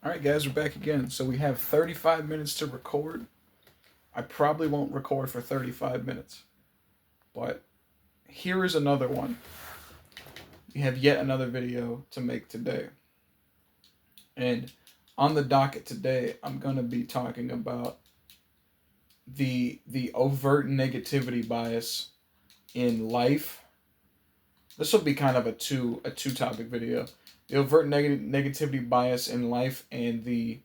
All right, guys, we're back again. So we have 35 minutes to record. I probably won't record for 35 minutes, but here is another one. We have yet another video to make today. And on the docket today, I'm going to be talking about the overt negativity bias in life. This will be kind of a two topic video. The overt negativity bias in life and the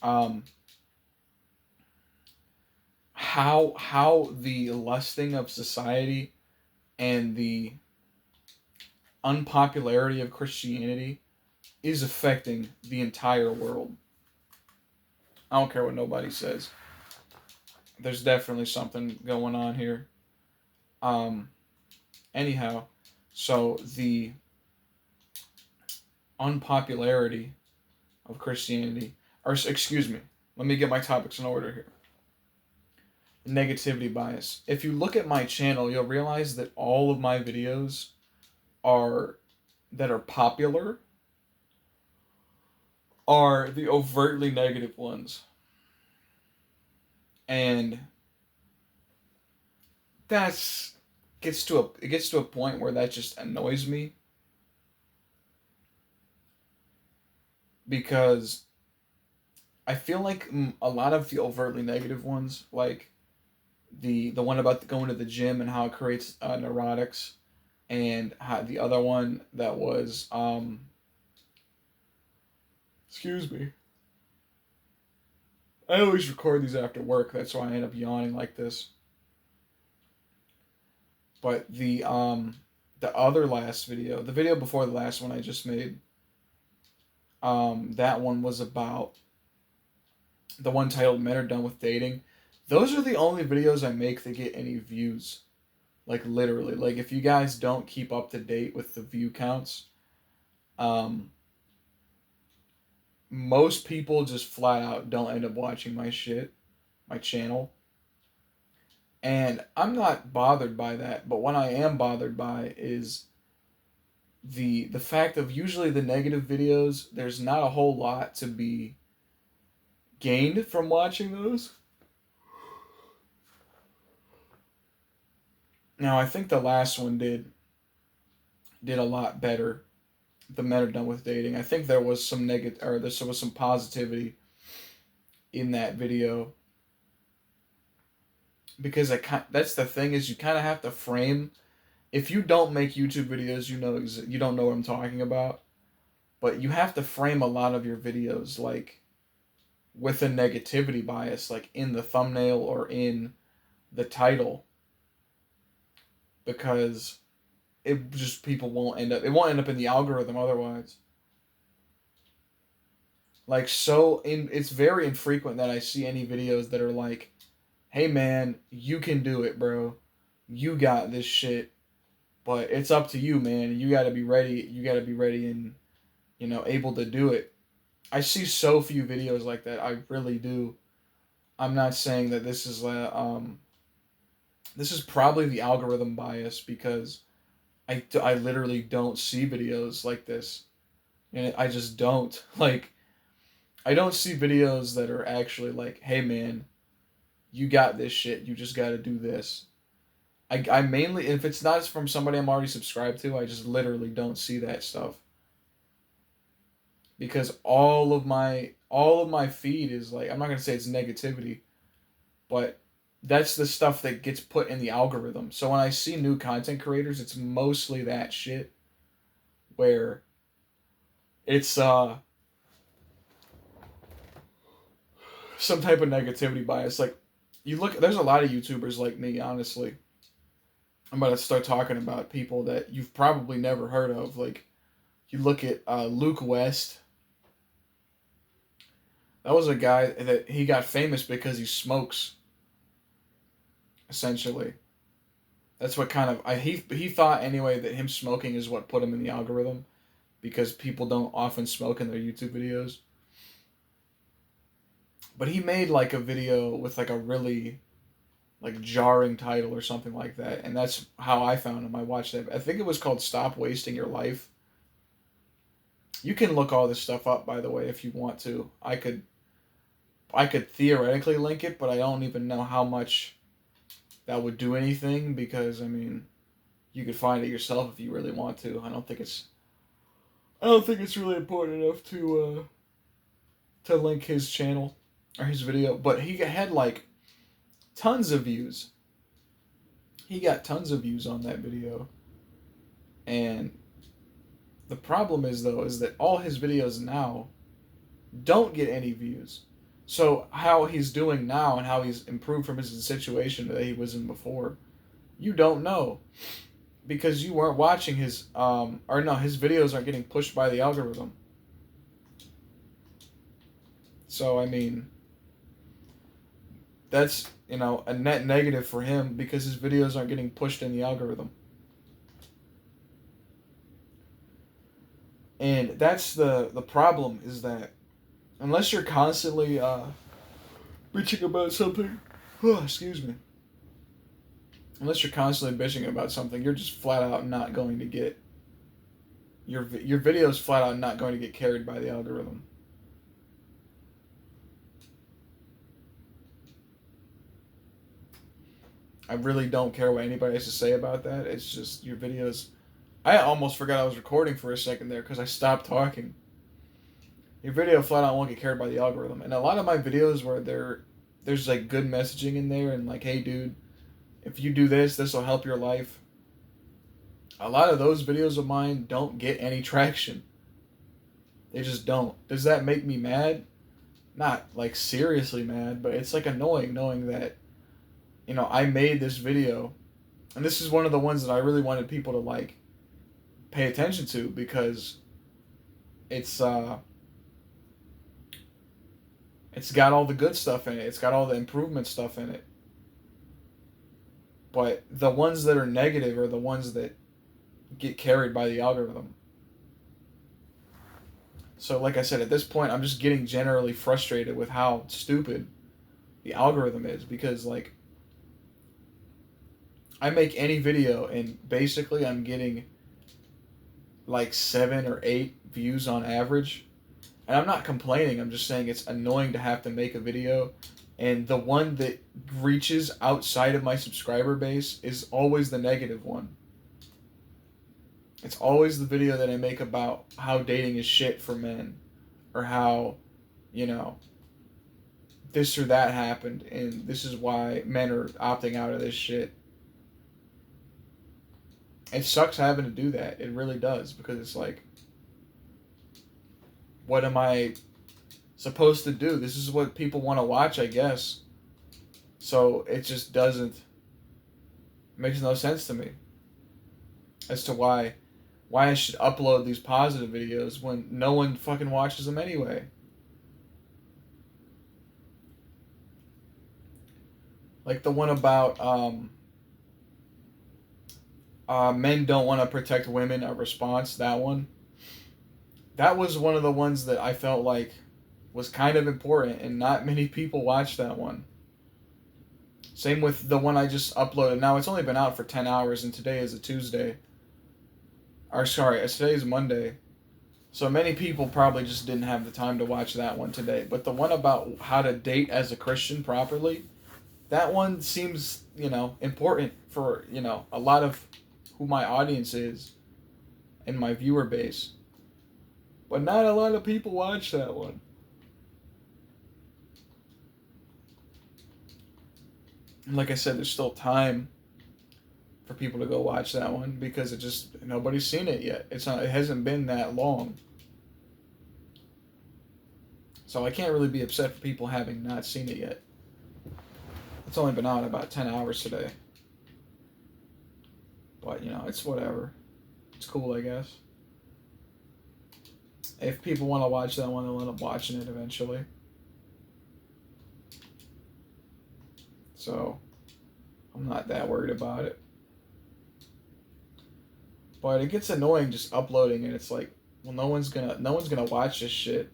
um how the lusting of society and the unpopularity of Christianity is affecting the entire world. I don't care what nobody says. There's definitely something going on here. Um, anyhow, so the unpopularity of Christianity, or excuse me, let me get my topics in order here. Negativity bias. If you look at my channel, you'll realize that all of my videos are that are popular are the overtly negative ones. And that's it gets to a point where that just annoys me because I feel like a lot of the overtly negative ones, like the one about going to the gym and how it creates neurotics, and how the other one that was excuse me. I always record these after work. That's why I end up yawning like this. But the other last video, the video before the last one I just made, that one was about the one titled "Men Are Done with Dating." Those are the only videos I make that get any views. Like literally, like if you guys don't keep up to date with the view counts, um, most people just flat out don't end up watching my shit, my channel. And I'm not bothered by that, but what I am bothered by is the fact of usually the negative videos, there's not a whole lot to be gained from watching those. Now I think the last one did a lot better. The Men Are Done with Dating. I think there was some negative, or there was some positivity in that video because that's the thing is you kind of have to frame. If you don't make YouTube videos, you don't know what I'm talking about. But you have to frame a lot of your videos like with a negativity bias, like in the thumbnail or in the title, because it just people won't end up. It won't end up in the algorithm otherwise. Like it's very infrequent that I see any videos that are like, "Hey man, you can do it, bro. You got this shit." But it's up to you, man. You got to be ready. You got to be ready and able to do it. I see so few videos like that. I really do. I'm not saying that this is probably the algorithm bias because I literally don't see videos like this, and I just don't like. I don't see videos that are actually like, "Hey man, you got this shit. You just got to do this." I mainly, if it's not from somebody I'm already subscribed to, I just literally don't see that stuff because all of my feed is like, I'm not gonna say it's negativity, but that's the stuff that gets put in the algorithm. So when I see new content creators, it's mostly that shit where it's some type of negativity bias. Like you look, there's a lot of YouTubers like me, honestly. I'm about to start talking about people that you've probably never heard of. Like you look at Luke West. That was a guy that he got famous because he smokes. Essentially, that's what kind of he thought anyway that him smoking is what put him in the algorithm because people don't often smoke in their YouTube videos. But he made like a video with like a really like jarring title or something like that, and that's how I found him. I watched that. I think it was called "Stop Wasting Your Life," You can look all this stuff up, by the way, if you want to. I could theoretically link it, but I don't even know how much that would do anything because I mean, you could find it yourself if you really want to. I don't think it's really important enough to link his channel or his video, but he had like tons of views. He got tons of views on that video. And the problem is though is that all his videos now don't get any views. So how he's doing now and how he's improved from his situation that he was in before, you don't know because you weren't watching his or no, his videos aren't getting pushed by the algorithm. So I mean, that's, a net negative for him because his videos aren't getting pushed in the algorithm. And that's the problem is that unless you're constantly bitching about something, excuse me. Unless you're constantly bitching about something, you're just flat out not going to get your videos flat out not going to get carried by the algorithm. I really don't care what anybody has to say about that. It's just your videos. I almost forgot I was recording for a second there because I stopped talking. Your video flat out won't get carried by the algorithm. And a lot of my videos where there's like good messaging in there and like, hey dude, if you do this, this will help your life. A lot of those videos of mine don't get any traction. They just don't. Does that make me mad? Not like seriously mad, but it's like annoying knowing that, I made this video and this is one of the ones that I really wanted people to like pay attention to because it's it's got all the good stuff in it. It's got all the improvement stuff in it. But the ones that are negative are the ones that get carried by the algorithm. So like I said, at this point I'm just getting generally frustrated with how stupid the algorithm is because like I make any video and basically I'm getting like 7 or 8 views on average. And I'm not complaining, I'm just saying it's annoying to have to make a video and the one that reaches outside of my subscriber base is always the negative one. It's always the video that I make about how dating is shit for men or how, this or that happened and this is why men are opting out of this shit. It sucks having to do that. It really does because it's like, what am I supposed to do? This is what people want to watch, I guess. So it just doesn't, makes no sense to me as to why I should upload these positive videos when no one fucking watches them anyway. Like the one about men don't want to protect women, a response, that one. That was one of the ones that I felt like was kind of important and not many people watched that one. Same with the one I just uploaded. Now it's only been out for 10 hours and today is a Tuesday. Or sorry, today is Monday. So many people probably just didn't have the time to watch that one today. But the one about how to date as a Christian properly, that one seems, important for, a lot of who my audience is and my viewer base. But not a lot of people watch that one. And like I said, there's still time for people to go watch that one because nobody's seen it yet. It hasn't been that long. So I can't really be upset for people having not seen it yet. It's only been out about 10 hours today. But, it's whatever. It's cool, I guess. If people want to watch that one, they'll end up watching it eventually. So, I'm not that worried about it. But it gets annoying just uploading and it's like, well, no one's gonna watch this shit.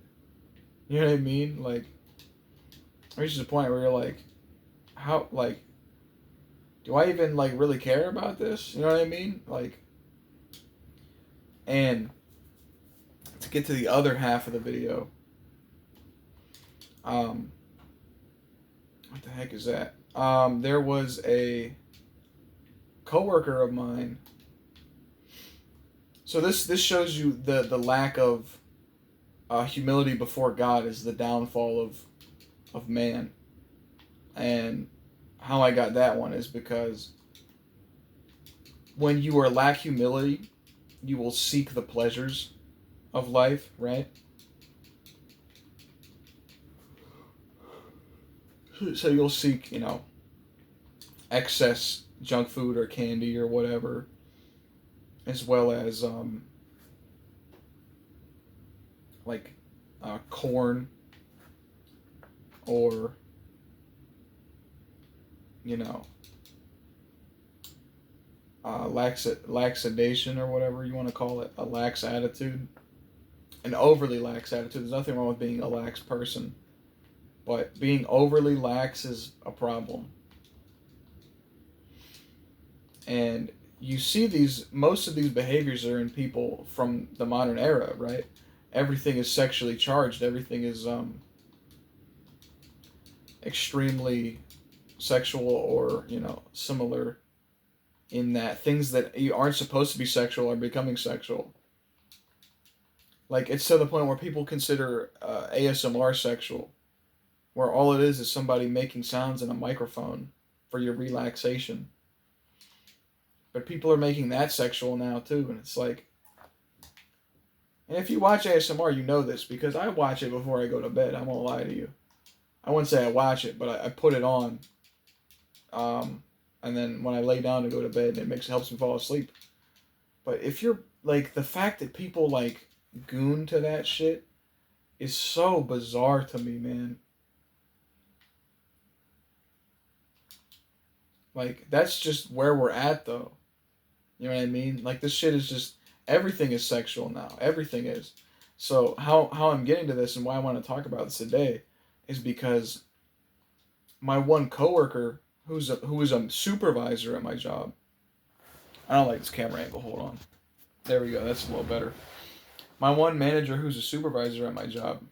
You know what I mean? Like, it reaches a point where you're like, how, like, do I even, like, really care about this? You know what I mean? Like, and to get to the other half of the video, um, what the heck is that? There was a coworker of mine. So this shows you the lack of humility before God is the downfall of man. And how I got that one is because when you are lack humility, you will seek the pleasures of life, right? So you'll seek, excess junk food or candy or whatever, as well as like corn or you know laxation or whatever you want to call it, a lax attitude, an overly lax attitude. There's nothing wrong with being a lax person, but being overly lax is a problem. And you see most of these behaviors are in people from the modern era, right? Everything is sexually charged. Everything is extremely sexual or, similar in that things that aren't supposed to be sexual are becoming sexual. Like, it's to the point where people consider ASMR sexual, where all it is somebody making sounds in a microphone for your relaxation. But people are making that sexual now too, and it's like, and if you watch ASMR, you know this because I watch it before I go to bed. I won't lie to you. I wouldn't say I watch it, but I put it on, and then when I lay down to go to bed, it helps me fall asleep. But if you're like the fact that people like goon to that shit is so bizarre to me, man. Like that's just where we're at, though. You know what I mean? Like this shit is just everything is sexual now. Everything is. So how I'm getting to this and why I want to talk about this today is because my one coworker who is a supervisor at my job. I don't like this camera angle. Hold on. There we go. That's a little better. My one manager who's a supervisor at my job.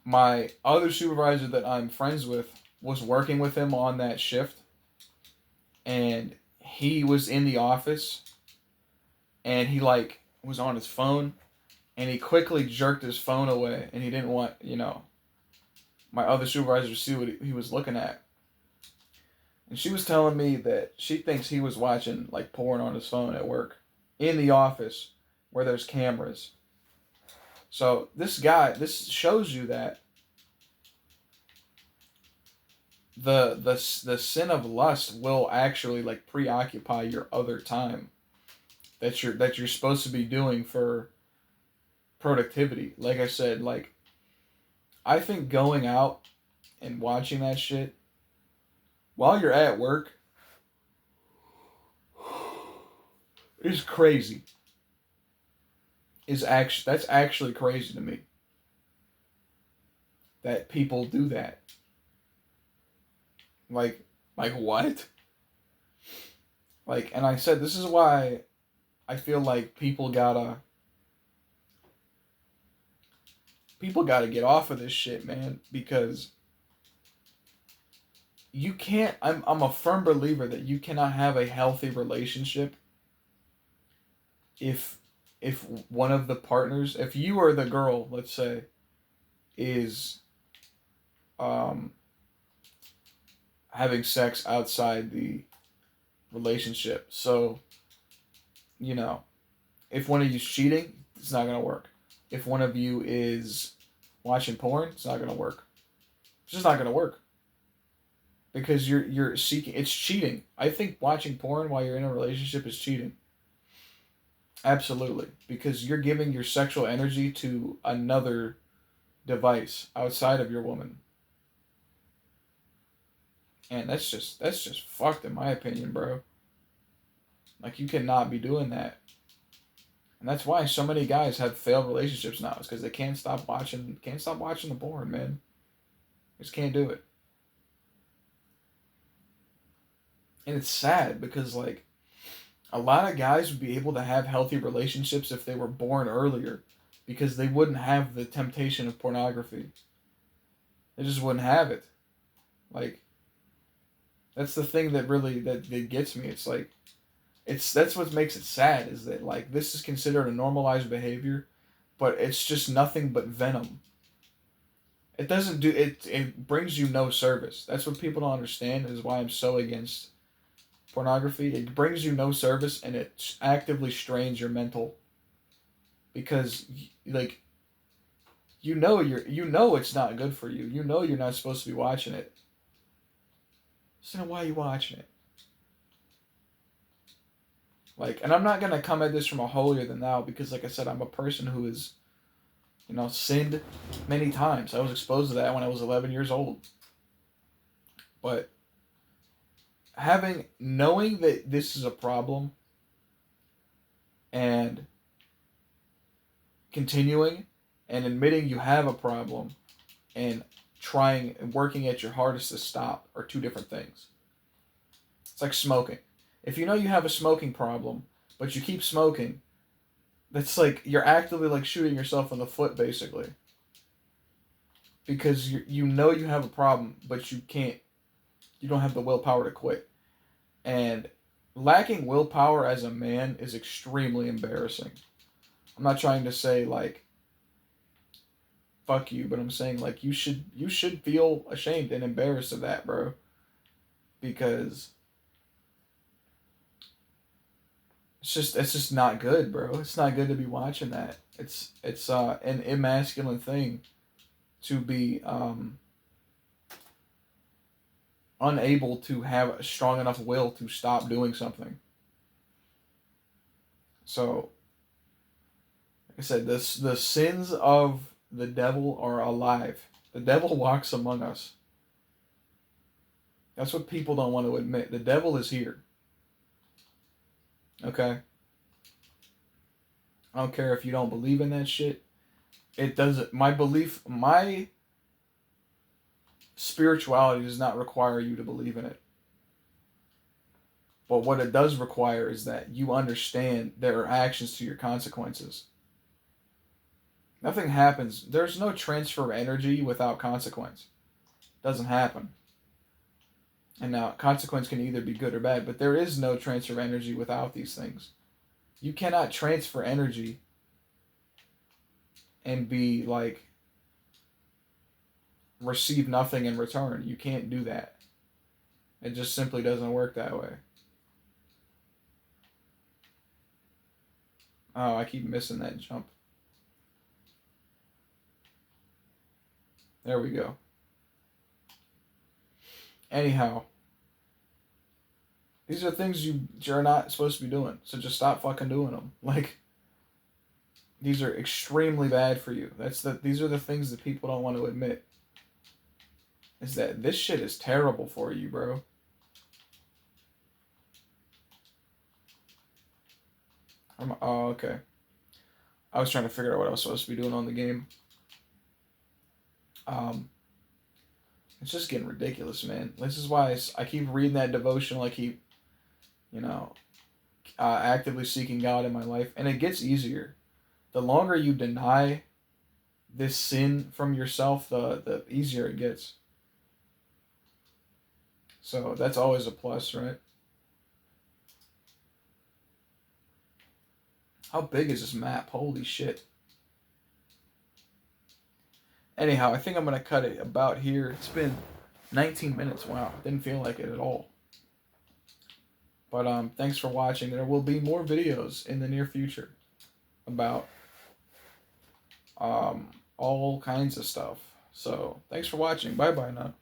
My other supervisor that I'm friends with was working with him on that shift, and he was in the office and he like was on his phone and he quickly jerked his phone away and he didn't want, my other supervisor to see what he was looking at. And she was telling me that she thinks he was watching like porn on his phone at work in the office where there's cameras. So this shows you that the sin of lust will actually like preoccupy your other time that you're supposed to be doing for productivity. Like I said, like I think going out and watching that shit while you're at work is crazy. That's actually crazy to me. That people do that. Like what? Like, and I said this is why I feel like people gotta get off of this shit, man, because you can't I'm a firm believer that you cannot have a healthy relationship if one of the partners, if you or the girl, let's say, is having sex outside the relationship. So, if one of you's cheating, it's not gonna work. If one of you is watching porn, it's not gonna work. It's just not gonna work. Because you're seeking, it's cheating. I think watching porn while you're in a relationship is cheating. Absolutely. Because you're giving your sexual energy to another device outside of your woman. And that's just fucked in my opinion, bro. Like you cannot be doing that. And that's why so many guys have failed relationships now. It's because they can't stop watching the porn, man. They just can't do it. And it's sad because like A lot of guys would be able to have healthy relationships if they were born earlier because they wouldn't have the temptation of pornography. They just wouldn't have it. Like, that's the thing that really that gets me. It's like that's what makes it sad is that like this is considered a normalized behavior, but it's just nothing but venom. It doesn't do it. It brings you no service. That's what people don't understand. Is why I'm so against pornography. It brings you no service, and it actively strains your mental. Because like you know it's not good for you. You know you're not supposed to be watching it. So then why are you watching it? Like, and I'm not gonna come at this from a holier than thou because, like I said, I'm a person who is, sinned many times. I was exposed to that when I was 11 years old. But knowing that this is a problem and continuing and admitting you have a problem and trying and working at your hardest to stop are two different things. It's like smoking. If you know you have a smoking problem, but you keep smoking, that's like you're actively like shooting yourself in the foot basically. Because you know you have a problem, but you don't have the willpower to quit. And lacking willpower as a man is extremely embarrassing. I'm not trying to say like fuck you, but I'm saying like you should feel ashamed and embarrassed of that, bro. Because it's just not good, bro. It's not good to be watching that. It's an emasculine thing to be unable to have a strong enough will to stop doing something. So, like I said, the sins of the devil are alive. The devil walks among us. That's what people don't want to admit. The devil is here. Okay? I don't care if you don't believe in that shit. It doesn't. My spirituality does not require you to believe in it. But what it does require is that you understand there are actions to your consequences. Nothing happens. There's no transfer of energy without consequence. It doesn't happen. And now, consequence can either be good or bad, but there is no transfer of energy without these things. You cannot transfer energy and be like, receive nothing in return. You can't do that. It just simply doesn't work that way. Oh, I keep missing that jump. There we go. Anyhow, these are things you're not supposed to be doing. So just stop fucking doing them. Like, these are extremely bad for you. These are the things that people don't want to admit. Is that this shit is terrible for you, bro. Oh, okay. I was trying to figure out what I was supposed to be doing on the game. It's just getting ridiculous, man. This is why I keep reading that devotional. I keep, actively seeking God in my life. And it gets easier. The longer you deny this sin from yourself, the easier it gets. So that's always a plus, right? How big is this map? Holy shit. Anyhow, I think I'm going to cut it about here. It's been 19 minutes. Wow. Didn't feel like it at all. But thanks for watching. There will be more videos in the near future about all kinds of stuff. So thanks for watching. Bye-bye now.